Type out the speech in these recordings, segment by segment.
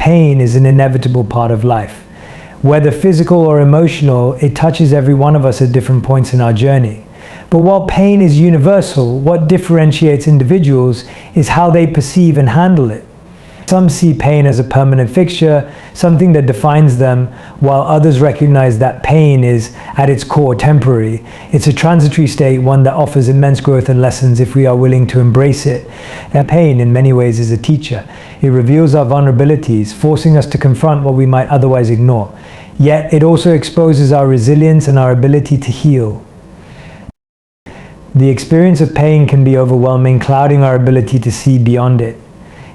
pain is an inevitable part of life. Whether physical or emotional, it touches every one of us at different points in our journey. But while pain is universal, what differentiates individuals is how they perceive and handle it. Some see pain as a permanent fixture, something that defines them, while others recognize that pain is, at its core, temporary. It's a transitory state, one that offers immense growth and lessons if we are willing to embrace it. And pain, in many ways, is a teacher. It reveals our vulnerabilities, forcing us to confront what we might otherwise ignore. Yet, it also exposes our resilience and our ability to heal. The experience of pain can be overwhelming, clouding our ability to see beyond it.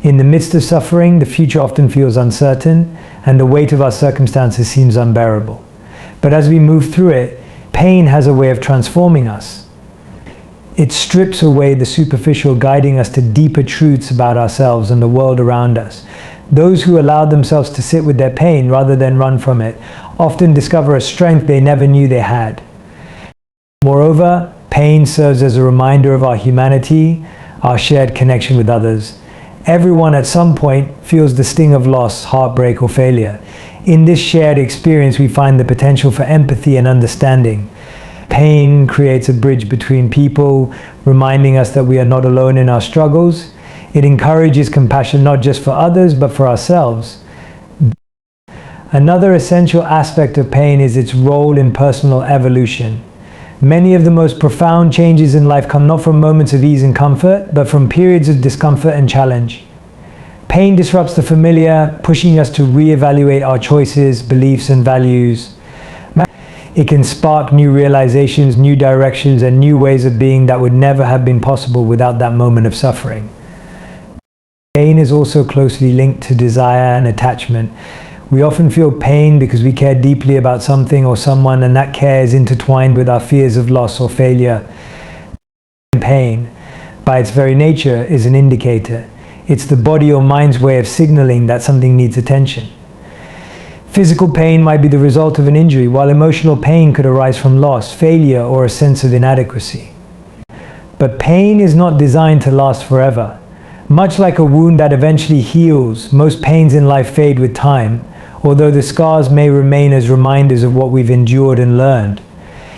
In the midst of suffering, the future often feels uncertain, and the weight of our circumstances seems unbearable. But as we move through it, pain has a way of transforming us. It strips away the superficial, guiding us to deeper truths about ourselves and the world around us. Those who allow themselves to sit with their pain rather than run from it often discover a strength they never knew they had. Moreover, pain serves as a reminder of our humanity, our shared connection with others. Everyone at some point feels the sting of loss, heartbreak, or failure. In this shared experience, we find the potential for empathy and understanding. Pain creates a bridge between people, reminding us that we are not alone in our struggles. It encourages compassion not just for others, but for ourselves. Another essential aspect of pain is its role in personal evolution. Many of the most profound changes in life come not from moments of ease and comfort, but from periods of discomfort and challenge. Pain disrupts the familiar, pushing us to reevaluate our choices, beliefs, and values. It can spark new realizations, new directions, and new ways of being that would never have been possible without that moment of suffering. Pain is also closely linked to desire and attachment. We often feel pain because we care deeply about something or someone, and that care is intertwined with our fears of loss or failure. Pain, by its very nature, is an indicator. It's the body or mind's way of signaling that something needs attention. Physical pain might be the result of an injury, while emotional pain could arise from loss, failure, or a sense of inadequacy. But pain is not designed to last forever. Much like a wound that eventually heals, most pains in life fade with time, although the scars may remain as reminders of what we've endured and learned.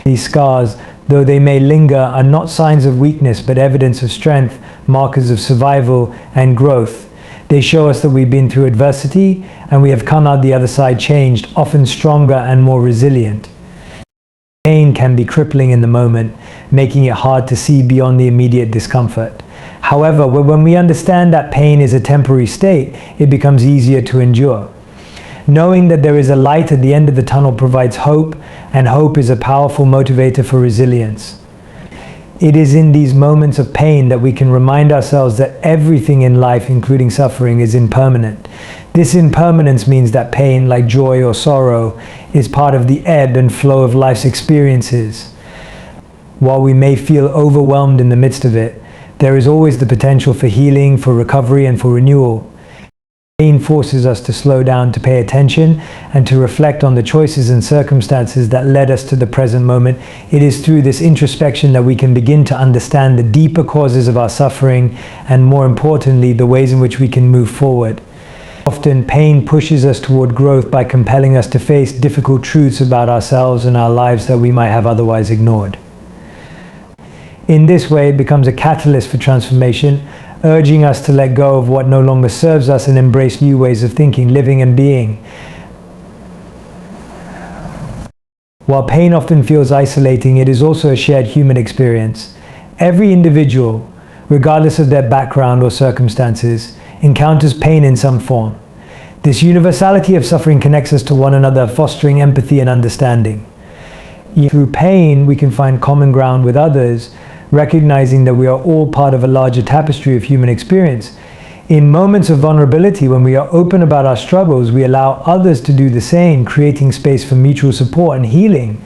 These scars, though they may linger, are not signs of weakness, but evidence of strength, markers of survival and growth. They show us that we've been through adversity, and we have come out the other side changed, often stronger and more resilient. Pain can be crippling in the moment, making it hard to see beyond the immediate discomfort. However, when we understand that pain is a temporary state, it becomes easier to endure. Knowing that there is a light at the end of the tunnel provides hope, and hope is a powerful motivator for resilience. It is in these moments of pain that we can remind ourselves that everything in life, including suffering, is impermanent. This impermanence means that pain, like joy or sorrow, is part of the ebb and flow of life's experiences. While we may feel overwhelmed in the midst of it, there is always the potential for healing, for recovery, and for renewal. Pain forces us to slow down, to pay attention, and to reflect on the choices and circumstances that led us to the present moment. It is through this introspection that we can begin to understand the deeper causes of our suffering, and more importantly, the ways in which we can move forward. Often, pain pushes us toward growth by compelling us to face difficult truths about ourselves and our lives that we might have otherwise ignored. In this way, it becomes a catalyst for transformation, urging us to let go of what no longer serves us and embrace new ways of thinking, living, and being. While pain often feels isolating, it is also a shared human experience. Every individual, regardless of their background or circumstances, encounters pain in some form. This universality of suffering connects us to one another, fostering empathy and understanding. Through pain, we can find common ground with others, recognizing that we are all part of a larger tapestry of human experience. In moments of vulnerability, when we are open about our struggles, we allow others to do the same, creating space for mutual support and healing.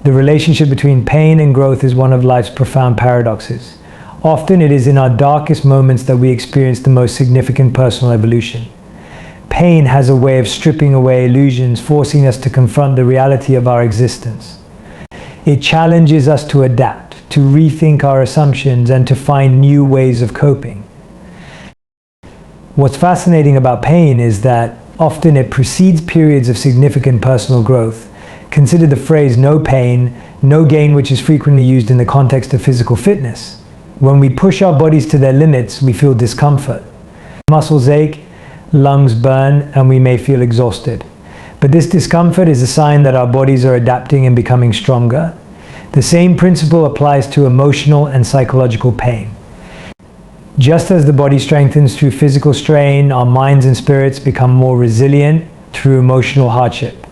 The relationship between pain and growth is one of life's profound paradoxes. Often it is in our darkest moments that we experience the most significant personal evolution. Pain has a way of stripping away illusions, forcing us to confront the reality of our existence. It challenges us to adapt, to rethink our assumptions, and to find new ways of coping. What's fascinating about pain is that often it precedes periods of significant personal growth. Consider the phrase "no pain, no gain," which is frequently used in the context of physical fitness. When we push our bodies to their limits, we feel discomfort. Muscles ache, lungs burn, and we may feel exhausted. But this discomfort is a sign that our bodies are adapting and becoming stronger. The same principle applies to emotional and psychological pain. Just as the body strengthens through physical strain, our minds and spirits become more resilient through emotional hardship.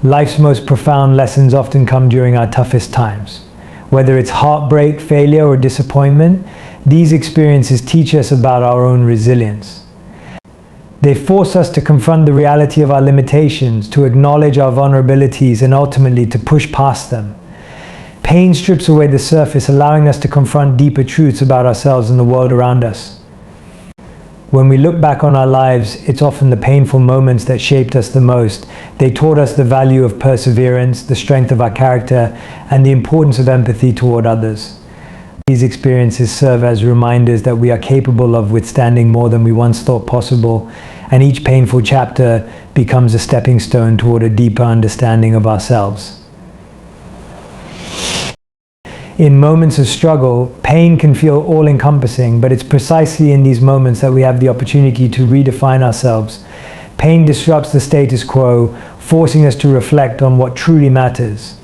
Life's most profound lessons often come during our toughest times. Whether it's heartbreak, failure, or disappointment, these experiences teach us about our own resilience. They force us to confront the reality of our limitations, to acknowledge our vulnerabilities, and ultimately to push past them. Pain strips away the surface, allowing us to confront deeper truths about ourselves and the world around us. When we look back on our lives, it's often the painful moments that shaped us the most. They taught us the value of perseverance, the strength of our character, and the importance of empathy toward others. These experiences serve as reminders that we are capable of withstanding more than we once thought possible, and each painful chapter becomes a stepping stone toward a deeper understanding of ourselves. In moments of struggle, pain can feel all-encompassing, but it's precisely in these moments that we have the opportunity to redefine ourselves. Pain disrupts the status quo, forcing us to reflect on what truly matters.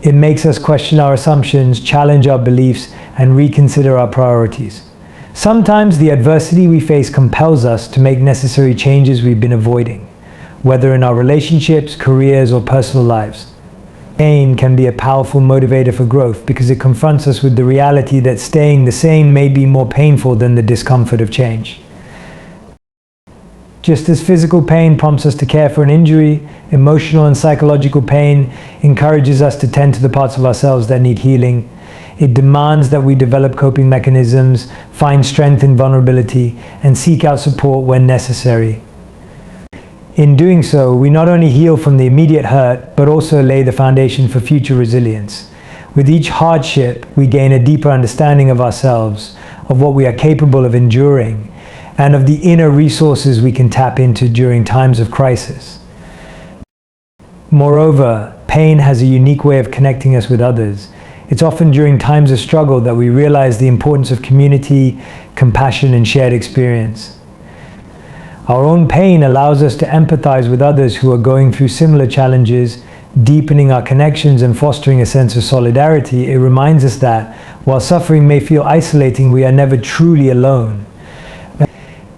It makes us question our assumptions, challenge our beliefs, and reconsider our priorities. Sometimes the adversity we face compels us to make necessary changes we've been avoiding, whether in our relationships, careers, or personal lives. Pain can be a powerful motivator for growth because it confronts us with the reality that staying the same may be more painful than the discomfort of change. Just as physical pain prompts us to care for an injury, emotional and psychological pain encourages us to tend to the parts of ourselves that need healing. It demands that we develop coping mechanisms, find strength in vulnerability, and seek out support when necessary. In doing so, we not only heal from the immediate hurt, but also lay the foundation for future resilience. With each hardship, we gain a deeper understanding of ourselves, of what we are capable of enduring, and of the inner resources we can tap into during times of crisis. Moreover, pain has a unique way of connecting us with others. It's often during times of struggle that we realize the importance of community, compassion, and shared experience. Our own pain allows us to empathize with others who are going through similar challenges, deepening our connections and fostering a sense of solidarity. It reminds us that, while suffering may feel isolating, we are never truly alone.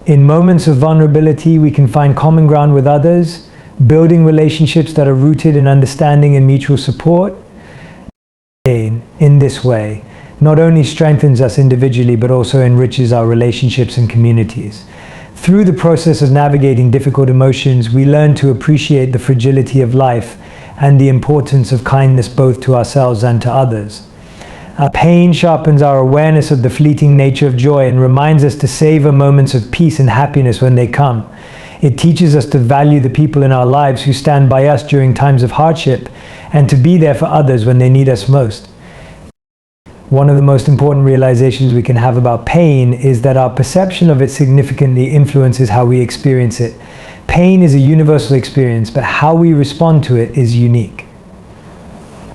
In moments of vulnerability, we can find common ground with others, building relationships that are rooted in understanding and mutual support. In this way, not only strengthens us individually, but also enriches our relationships and communities. Through the process of navigating difficult emotions, we learn to appreciate the fragility of life and the importance of kindness both to ourselves and to others. Our pain sharpens our awareness of the fleeting nature of joy and reminds us to savor moments of peace and happiness when they come. It teaches us to value the people in our lives who stand by us during times of hardship and to be there for others when they need us most. One of the most important realizations we can have about pain is that our perception of it significantly influences how we experience it. Pain is a universal experience, but how we respond to it is unique.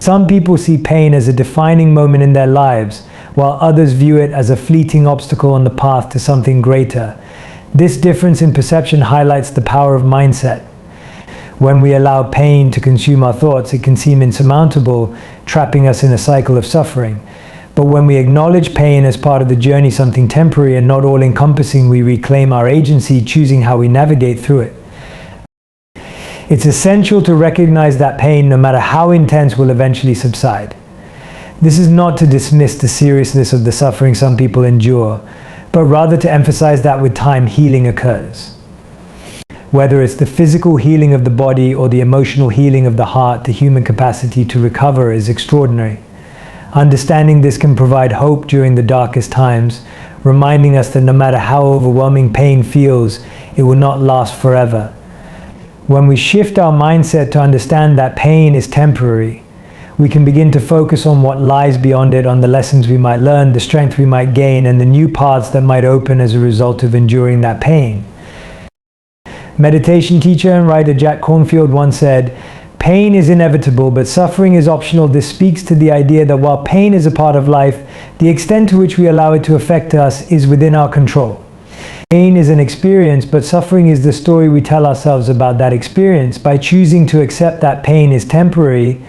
Some people see pain as a defining moment in their lives, while others view it as a fleeting obstacle on the path to something greater. This difference in perception highlights the power of mindset. When we allow pain to consume our thoughts, it can seem insurmountable, trapping us in a cycle of suffering. But when we acknowledge pain as part of the journey, something temporary and not all-encompassing, we reclaim our agency, choosing how we navigate through it. It's essential to recognize that pain, no matter how intense, will eventually subside. This is not to dismiss the seriousness of the suffering some people endure, but rather to emphasize that with time, healing occurs. Whether it's the physical healing of the body or the emotional healing of the heart, the human capacity to recover is extraordinary. Understanding this can provide hope during the darkest times, reminding us that no matter how overwhelming pain feels, it will not last forever. When we shift our mindset to understand that pain is temporary, we can begin to focus on what lies beyond it, on the lessons we might learn, the strength we might gain, and the new paths that might open as a result of enduring that pain. Meditation teacher and writer Jack Kornfield once said, "Pain is inevitable, but suffering is optional." This speaks to the idea that while pain is a part of life, the extent to which we allow it to affect us is within our control. Pain is an experience, but suffering is the story we tell ourselves about that experience. By choosing to accept that pain is temporary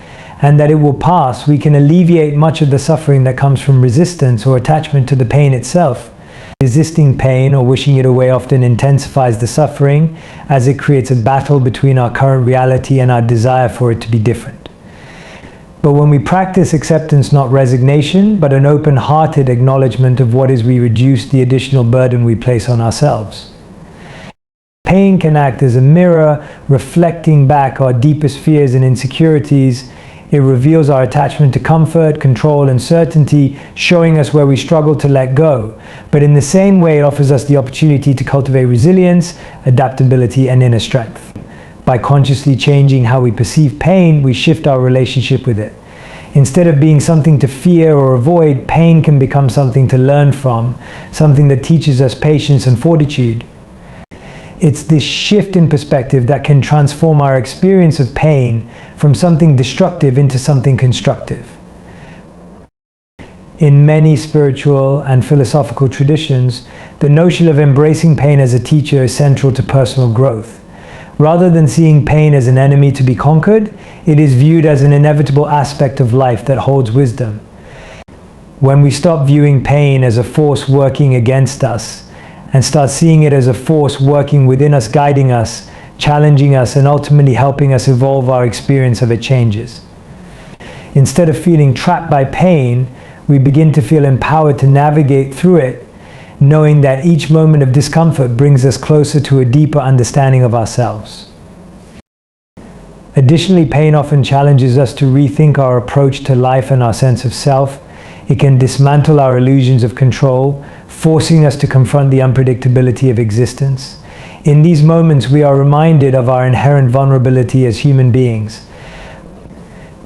and that it will pass, we can alleviate much of the suffering that comes from resistance or attachment to the pain itself. Resisting pain or wishing it away often intensifies the suffering, as it creates a battle between our current reality and our desire for it to be different. But when we practice acceptance, not resignation, but an open-hearted acknowledgement of what is, we reduce the additional burden we place on ourselves. Pain can act as a mirror, reflecting back our deepest fears and insecurities. It reveals our attachment to comfort, control, and certainty, showing us where we struggle to let go. But in the same way, it offers us the opportunity to cultivate resilience, adaptability, and inner strength. By consciously changing how we perceive pain, we shift our relationship with it. Instead of being something to fear or avoid, pain can become something to learn from, something that teaches us patience and fortitude. It's this shift in perspective that can transform our experience of pain from something destructive into something constructive. In many spiritual and philosophical traditions, the notion of embracing pain as a teacher is central to personal growth. Rather than seeing pain as an enemy to be conquered, it is viewed as an inevitable aspect of life that holds wisdom. When we stop viewing pain as a force working against us and start seeing it as a force working within us, guiding us, challenging us, and ultimately helping us evolve, our experience of it changes. Instead of feeling trapped by pain, we begin to feel empowered to navigate through it, knowing that each moment of discomfort brings us closer to a deeper understanding of ourselves. Additionally, pain often challenges us to rethink our approach to life and our sense of self. It can dismantle our illusions of control, forcing us to confront the unpredictability of existence. In these moments, we are reminded of our inherent vulnerability as human beings.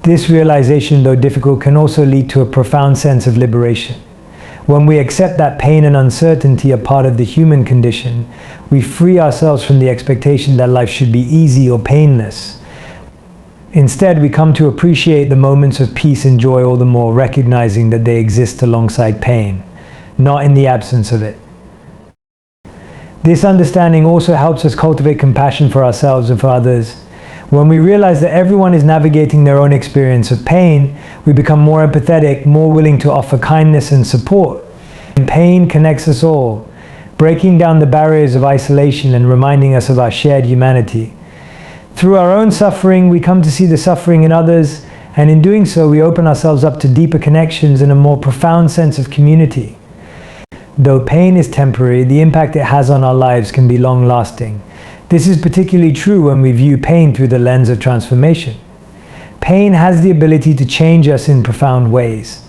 This realization, though difficult, can also lead to a profound sense of liberation. When we accept that pain and uncertainty are part of the human condition, we free ourselves from the expectation that life should be easy or painless. Instead, we come to appreciate the moments of peace and joy all the more, recognizing that they exist alongside pain, not in the absence of it. This understanding also helps us cultivate compassion for ourselves and for others. When we realize that everyone is navigating their own experience of pain, we become more empathetic, more willing to offer kindness and support. Pain connects us all, breaking down the barriers of isolation and reminding us of our shared humanity. Through our own suffering, we come to see the suffering in others, and in doing so, we open ourselves up to deeper connections and a more profound sense of community. Though pain is temporary, the impact it has on our lives can be long-lasting. This is particularly true when we view pain through the lens of transformation. Pain has the ability to change us in profound ways.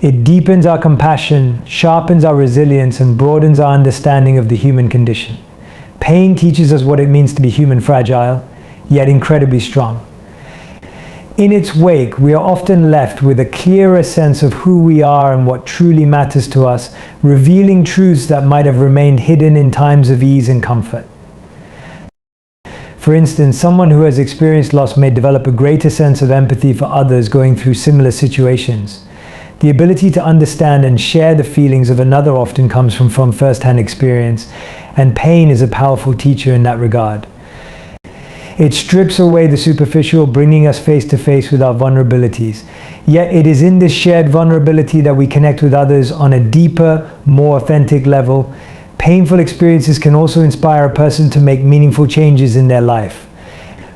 It deepens our compassion, sharpens our resilience, and broadens our understanding of the human condition. Pain teaches us what it means to be human, fragile, yet incredibly strong. In its wake, we are often left with a clearer sense of who we are and what truly matters to us, revealing truths that might have remained hidden in times of ease and comfort. For instance, someone who has experienced loss may develop a greater sense of empathy for others going through similar situations. The ability to understand and share the feelings of another often comes from first-hand experience, and pain is a powerful teacher in that regard. It strips away the superficial, bringing us face to face with our vulnerabilities. Yet it is in this shared vulnerability that we connect with others on a deeper, more authentic level. Painful experiences can also inspire a person to make meaningful changes in their life.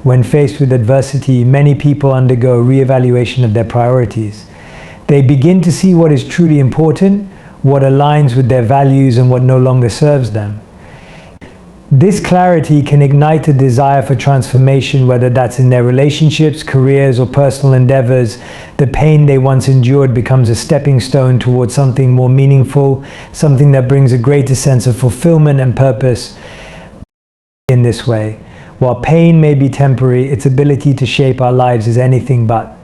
When faced with adversity, many people undergo reevaluation of their priorities. They begin to see what is truly important, what aligns with their values, and what no longer serves them. This clarity can ignite a desire for transformation, whether that's in their relationships, careers, or personal endeavors. The pain they once endured becomes a stepping stone towards something more meaningful, something that brings a greater sense of fulfillment and purpose. In this way, while pain may be temporary, its ability to shape our lives is anything but.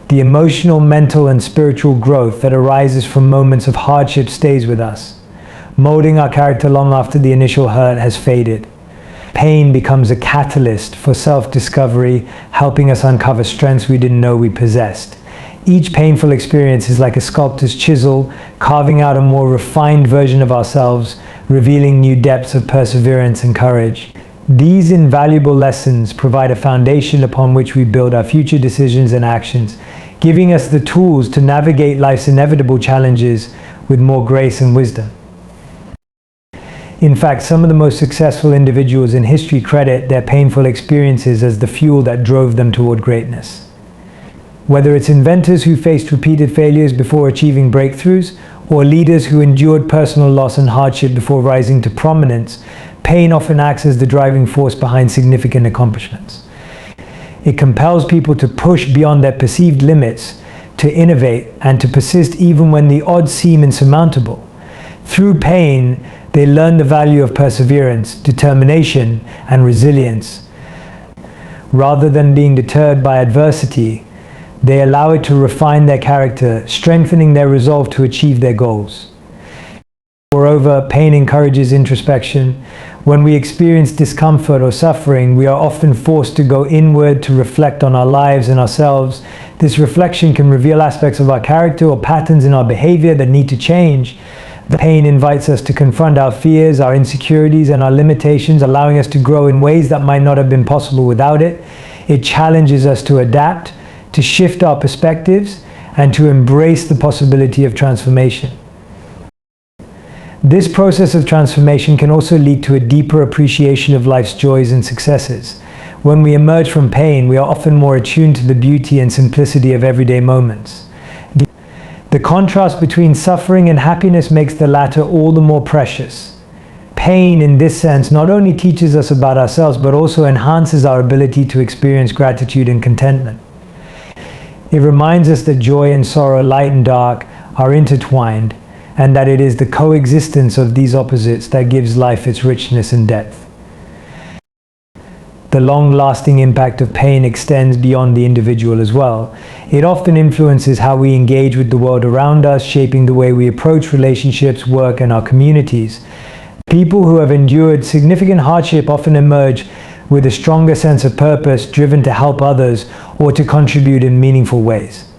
The emotional, mental, and spiritual growth that arises from moments of hardship stays with us, molding our character long after the initial hurt has faded. Pain becomes a catalyst for self-discovery, helping us uncover strengths we didn't know we possessed. Each painful experience is like a sculptor's chisel, carving out a more refined version of ourselves, revealing new depths of perseverance and courage. These invaluable lessons provide a foundation upon which we build our future decisions and actions, giving us the tools to navigate life's inevitable challenges with more grace and wisdom. In fact, some of the most successful individuals in history credit their painful experiences as the fuel that drove them toward greatness. Whether it's inventors who faced repeated failures before achieving breakthroughs, or leaders who endured personal loss and hardship before rising to prominence, pain often acts as the driving force behind significant accomplishments. It compels people to push beyond their perceived limits, to innovate, and to persist even when the odds seem insurmountable. Through pain, they learn the value of perseverance, determination, and resilience. Rather than being deterred by adversity, they allow it to refine their character, strengthening their resolve to achieve their goals. Moreover, pain encourages introspection. When we experience discomfort or suffering, we are often forced to go inward to reflect on our lives and ourselves. This reflection can reveal aspects of our character or patterns in our behavior that need to change. The pain invites us to confront our fears, our insecurities, and our limitations, allowing us to grow in ways that might not have been possible without it. It challenges us to adapt, to shift our perspectives, and to embrace the possibility of transformation. This process of transformation can also lead to a deeper appreciation of life's joys and successes. When we emerge from pain, we are often more attuned to the beauty and simplicity of everyday moments. The contrast between suffering and happiness makes the latter all the more precious. Pain, in this sense, not only teaches us about ourselves, but also enhances our ability to experience gratitude and contentment. It reminds us that joy and sorrow, light and dark, are intertwined, and that it is the coexistence of these opposites that gives life its richness and depth. The long-lasting impact of pain extends beyond the individual as well. It often influences how we engage with the world around us, shaping the way we approach relationships, work, and our communities. People who have endured significant hardship often emerge with a stronger sense of purpose, driven to help others or to contribute in meaningful ways.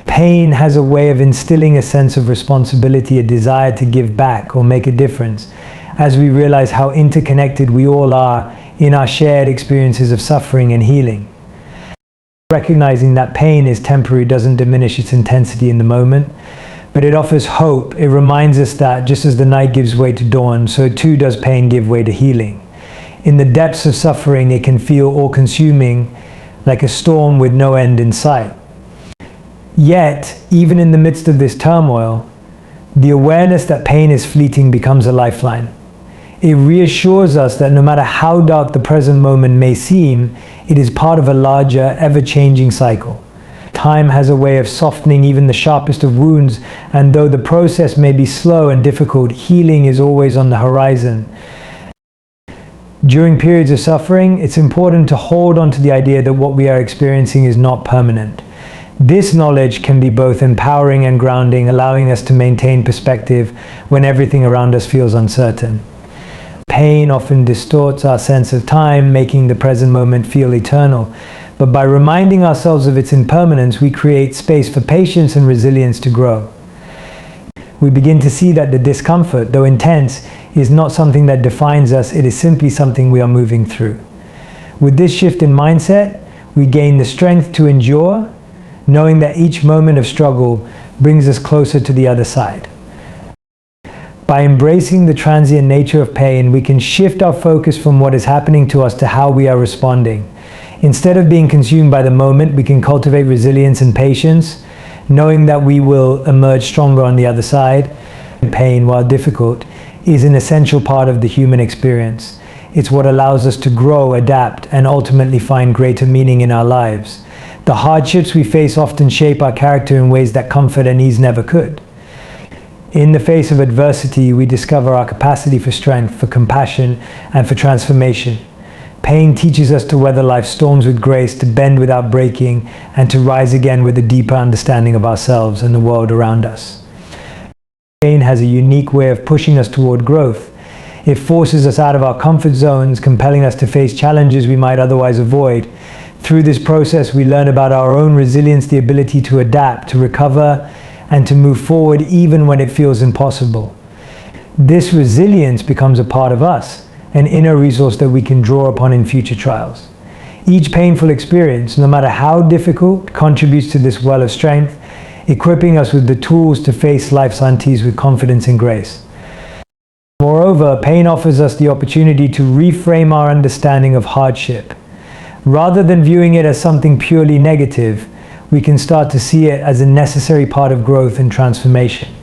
Pain has a way of instilling a sense of responsibility, a desire to give back or make a difference, as we realize how interconnected we all are in our shared experiences of suffering and healing. Recognizing that pain is temporary doesn't diminish its intensity in the moment, but it offers hope. It reminds us that just as the night gives way to dawn, so too does pain give way to healing. In the depths of suffering, it can feel all-consuming, like a storm with no end in sight. Yet, even in the midst of this turmoil, the awareness that pain is fleeting becomes a lifeline. It reassures us that no matter how dark the present moment may seem, it is part of a larger, ever-changing cycle. Time has a way of softening even the sharpest of wounds, and though the process may be slow and difficult, healing is always on the horizon. During periods of suffering, it's important to hold on to the idea that what we are experiencing is not permanent. This knowledge can be both empowering and grounding, allowing us to maintain perspective when everything around us feels uncertain. Pain often distorts our sense of time, making the present moment feel eternal. But by reminding ourselves of its impermanence, we create space for patience and resilience to grow. We begin to see that the discomfort, though intense, is not something that defines us, it is simply something we are moving through. With this shift in mindset, we gain the strength to endure, knowing that each moment of struggle brings us closer to the other side. By embracing the transient nature of pain, we can shift our focus from what is happening to us to how we are responding. Instead of being consumed by the moment, we can cultivate resilience and patience, knowing that we will emerge stronger on the other side. Pain, while difficult, is an essential part of the human experience. It's what allows us to grow, adapt, and ultimately find greater meaning in our lives. The hardships we face often shape our character in ways that comfort and ease never could. In the face of adversity, we discover our capacity for strength, for compassion, and for transformation. Pain teaches us to weather life's storms with grace, to bend without breaking, and to rise again with a deeper understanding of ourselves and the world around us. Pain has a unique way of pushing us toward growth. It forces us out of our comfort zones, compelling us to face challenges we might otherwise avoid. Through this process, we learn about our own resilience, the ability to adapt, to recover, and to move forward even when it feels impossible. This resilience becomes a part of us, an inner resource that we can draw upon in future trials. Each painful experience, no matter how difficult, contributes to this well of strength, equipping us with the tools to face life's uncertainties with confidence and grace. Moreover, pain offers us the opportunity to reframe our understanding of hardship. Rather than viewing it as something purely negative, we can start to see it as a necessary part of growth and transformation.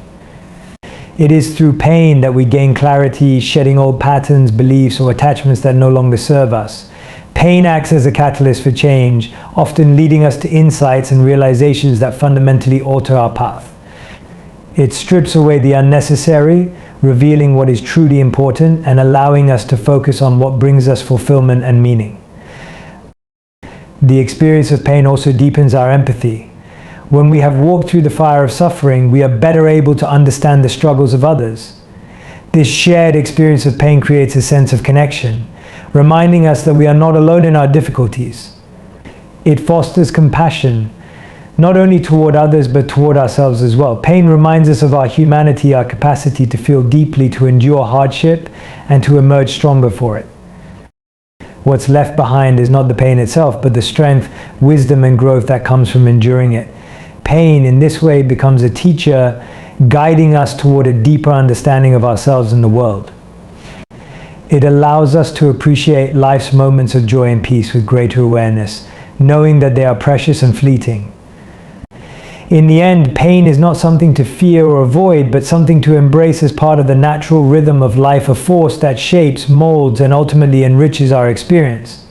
It is through pain that we gain clarity, shedding old patterns, beliefs, or attachments that no longer serve us. Pain acts as a catalyst for change, often leading us to insights and realizations that fundamentally alter our path. It strips away the unnecessary, revealing what is truly important and allowing us to focus on what brings us fulfillment and meaning. The experience of pain also deepens our empathy. When we have walked through the fire of suffering, we are better able to understand the struggles of others. This shared experience of pain creates a sense of connection, reminding us that we are not alone in our difficulties. It fosters compassion, not only toward others but toward ourselves as well. Pain reminds us of our humanity, our capacity to feel deeply, to endure hardship, and to emerge stronger for it. What's left behind is not the pain itself, but the strength, wisdom, and growth that comes from enduring it. Pain in this way becomes a teacher, guiding us toward a deeper understanding of ourselves and the world. It allows us to appreciate life's moments of joy and peace with greater awareness, knowing that they are precious and fleeting. In the end, pain is not something to fear or avoid, but something to embrace as part of the natural rhythm of life, a force that shapes, molds, and ultimately enriches our experience.